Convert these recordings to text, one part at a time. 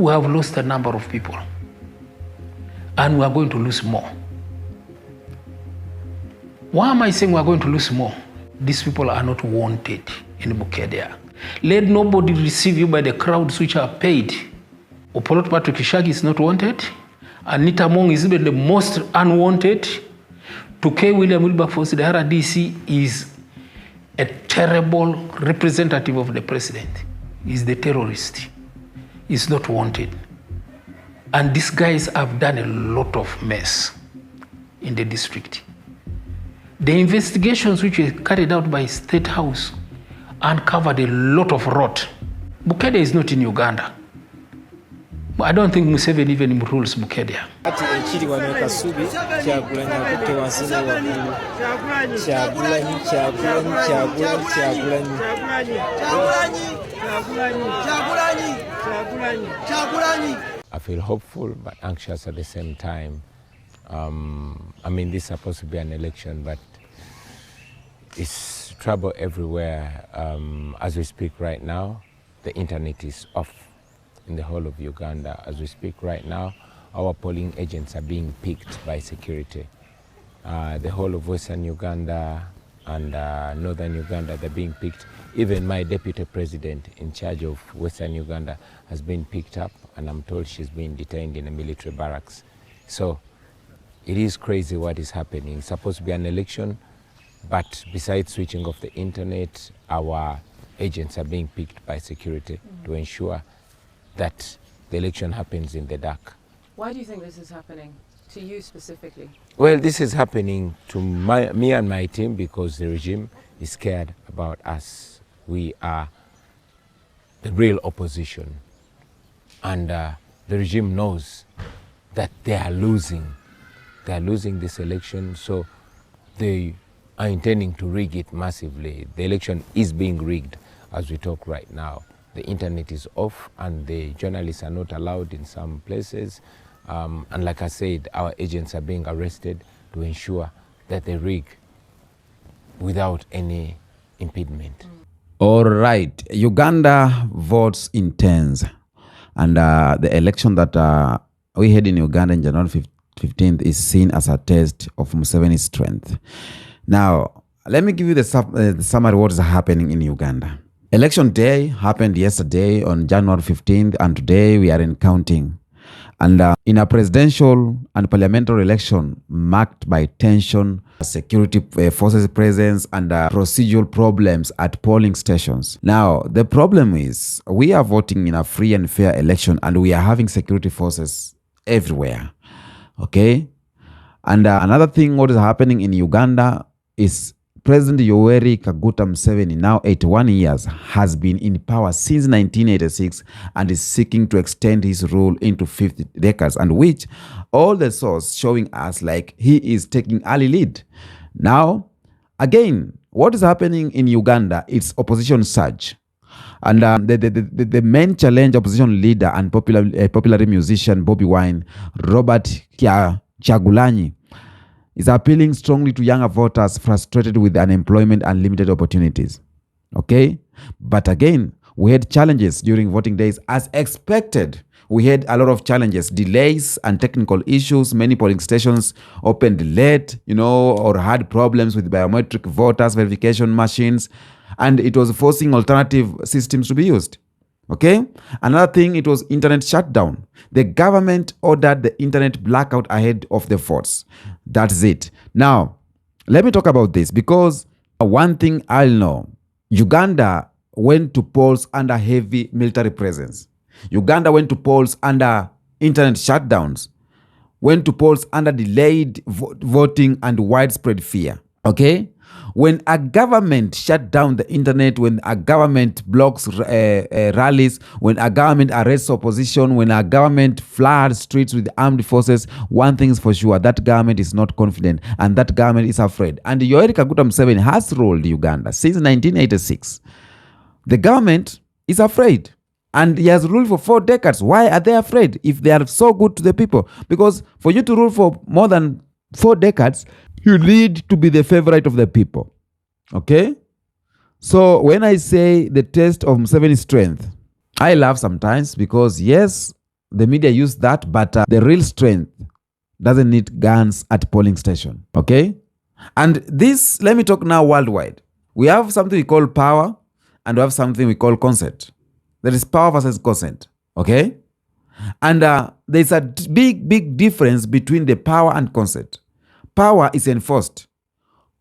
we have lost a number of people, and we are going to lose more. Why am I saying we are going to lose more? These people are not wanted in Bukedea. Let nobody receive you by the crowds which are paid. Opolot Patrick Ishagi is not wanted. Anita Mong is even the most unwanted. Tuke William Wilberforce, the RDC, is a terrible representative of the president. He's the terrorist. He's not wanted. And these guys have done a lot of mess in the district. The investigations which were carried out by State House uncovered a lot of rot. Bukedea is not in Uganda. I don't think Museveni even rules Bukedea. I feel hopeful but anxious at the same time. I mean, this is supposed to be an election, but it's trouble everywhere. As we speak right now, the internet is off in the whole of Uganda. As we speak right now, our polling agents are being picked by security. The whole of Western Uganda and Northern Uganda, they're being picked. Even my deputy president in charge of Western Uganda has been picked up, and I'm told she's been detained in a military barracks. So it is crazy what is happening. It's supposed to be an election, but besides switching off the internet, our agents are being picked by security to ensure that the election happens in the dark. Why do you think this is happening, to you specifically? Well, this is happening to me and my team because the regime is scared about us. We are the real opposition, and the regime knows that they are losing. They are losing this election, so they are intending to rig it massively. The election is being rigged as we talk right now. The internet is off and the journalists are not allowed in some places. And like I said, our agents are being arrested to ensure that they rig without any impediment. All right, Uganda votes intense. And the election that we had in Uganda in January 15th is seen as a test of Museveni's strength. Now, let me give you the summary of what is happening in Uganda. Election day happened yesterday on January 15th, and today we are in counting. And in a presidential and parliamentary election marked by tension, security forces presence, and procedural problems at polling stations. Now, the problem is we are voting in a free and fair election, and we are having security forces everywhere. Okay? And another thing what is happening in Uganda is President Yoweri Kaguta Museveni, now 81 years, has been in power since 1986 and is seeking to extend his rule into 50 decades, and which all the sources showing us like he is taking early lead. Now, again, what is happening in Uganda is opposition surge. And the main challenge opposition leader and popular musician Bobi Wine, Robert Kyagulanyi, is appealing strongly to younger voters frustrated with unemployment and limited opportunities. Okay? But again, we had challenges during voting days as expected. We had a lot of challenges, delays and technical issues. Many polling stations opened late, or had problems with biometric voters verification machines, and it was forcing alternative systems to be used. Okay? Another thing, it was internet shutdown. The government ordered the internet blackout ahead of the votes. That's it. Now, let me talk about this, because one thing I'll know, Uganda went to polls under heavy military presence. Uganda went to polls under internet shutdowns, went to polls under delayed voting and widespread fear. Okay? When a government shut down the internet, when a government blocks rallies, when a government arrests opposition, when a government floods streets with armed forces, one thing is for sure, that government is not confident and that government is afraid. And Yoweri Kaguta Museveni has ruled Uganda since 1986. The government is afraid. And he has ruled for 4 decades. Why are they afraid if they are so good to the people? Because for you to rule for more than 4 decades, you need to be the favorite of the people. Okay? So when I say the test of Museveni's strength, I laugh sometimes because yes, the media use that, but the real strength doesn't need guns at polling station, okay? And this, let me talk now worldwide. We have something we call power and we have something we call consent. There is power versus consent, okay? And there's a big difference between the power and consent. Power is enforced.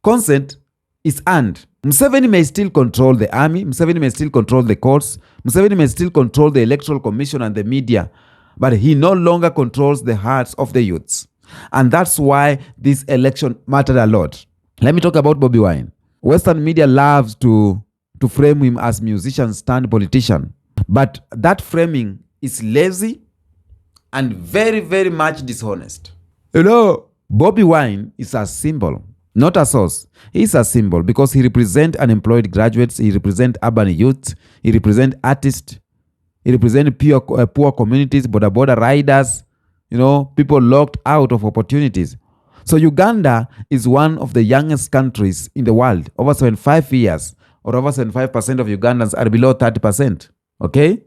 Consent is earned. Museveni may still control the army. Museveni may still control the courts. Museveni may still control the electoral commission and the media. But he no longer controls the hearts of the youths. And that's why this election mattered a lot. Let me talk about Bobi Wine. Western media loves to frame him as musician stand politician. But that framing is lazy and very much dishonest. You know, Bobi Wine is a symbol, not a source. He is a symbol because he represents unemployed graduates, he represents urban youth, he represents artists, he represents poor communities, border riders, you know, people locked out of opportunities. So Uganda is one of the youngest countries in the world. Over 75 years, or over 75% of Ugandans are below 30%. Okay?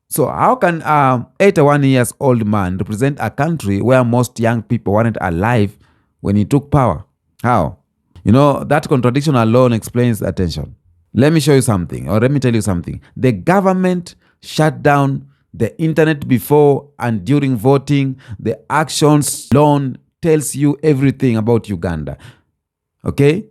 So how can an 81 years old man represent a country where most young people weren't alive when he took power? How? You know, that contradiction alone explains the attention. Let me show you something, or let me tell you something. The government shut down the internet before and during voting. The actions alone tells you everything about Uganda. Okay?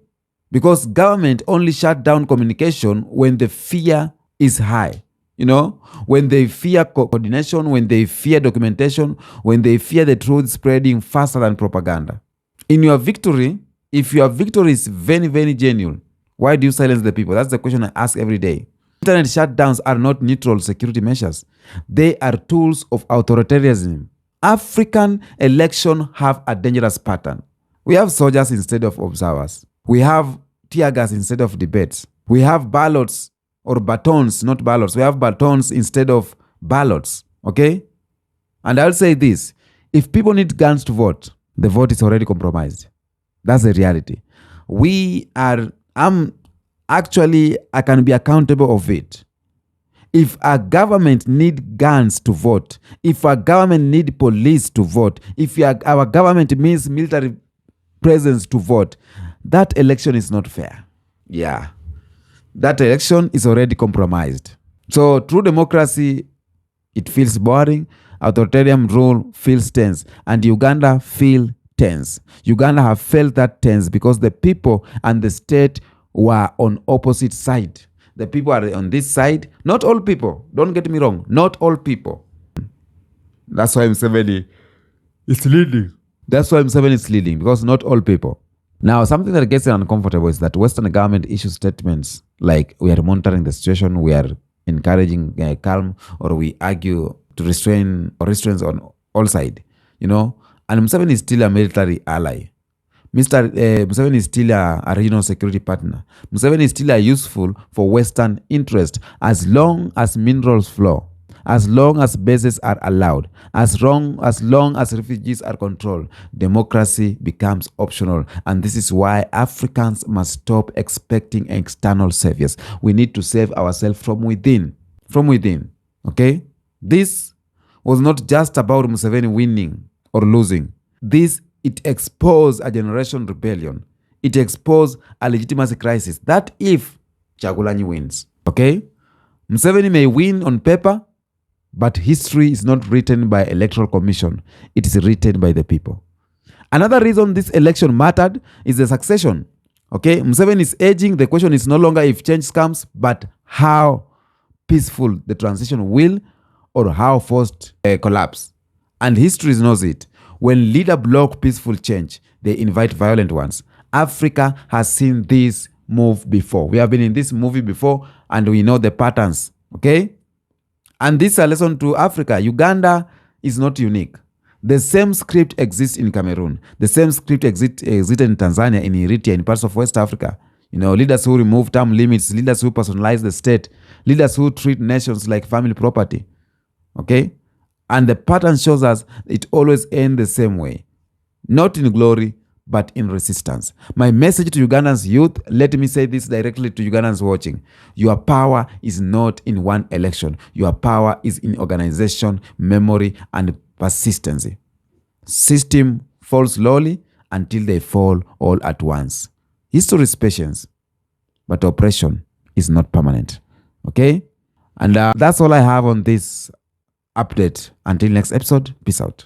Because government only shut down communication when the fear is high. You know, when they fear coordination, when they fear documentation, when they fear the truth spreading faster than propaganda. In your victory, if your victory is very genuine, why do you silence the people? That's the question I ask every day. Internet shutdowns are not neutral security measures. They are tools of authoritarianism. African elections have a dangerous pattern. We have soldiers instead of observers. We have tear gas instead of debates. We have ballots or batons, not ballots. We have batons instead of ballots, okay? And I'll say this, if people need guns to vote, the vote is already compromised. That's the reality. I can be accountable of it. If a government need guns to vote, if a government need police to vote, if our government means military presence to vote, that election is not fair. Yeah. That election is already compromised. So true democracy, it feels boring. Authoritarian rule feels tense. And Uganda feel tense. Uganda have felt that tense because the people and the state were on opposite side. The people are on this side. Not all people. Don't get me wrong. Not all people. That's why Museveni is leading. That's why Museveni is leading, because not all people. Now, something that gets uncomfortable is that Western government issues statements like we are monitoring the situation, we are encouraging calm, or we argue to restrain or restraints on all sides, you know. And Museveni is still a military ally. Museveni is still a regional security partner. Museveni is still useful for Western interest as long as minerals flow, as long as bases are allowed, as long as refugees are controlled. Democracy becomes optional. And this is why Africans must stop expecting external saviors. We need to save ourselves from within. From within. Okay? This was not just about Museveni winning or losing. It exposed a generation rebellion. It exposed a legitimacy crisis. That if Chagulanyi wins, okay? Museveni may win on paper, but history is not written by electoral commission. It is written by the people. Another reason this election mattered is the succession. Okay, Museveni is aging. The question is no longer if change comes, but how peaceful the transition will, or how forced collapse. And history knows it. When leaders block peaceful change, they invite violent ones. Africa has seen this move before. We have been in this movie before, and we know the patterns. Okay? And this is a lesson to Africa. Uganda is not unique. The same script exists in Cameroon. The same script exists in Tanzania, in Eritrea, in parts of West Africa. You know, leaders who remove term limits, leaders who personalize the state, leaders who treat nations like family property. Okay? And the pattern shows us it always ends the same way. Not in glory, but in resistance. My message to Ugandans youth, let me say this directly to Ugandans watching. Your power is not in one election. Your power is in organization, memory, and persistency. System falls slowly until they fall all at once. History is patience, but oppression is not permanent. Okay? And that's all I have on this update. Until next episode, peace out.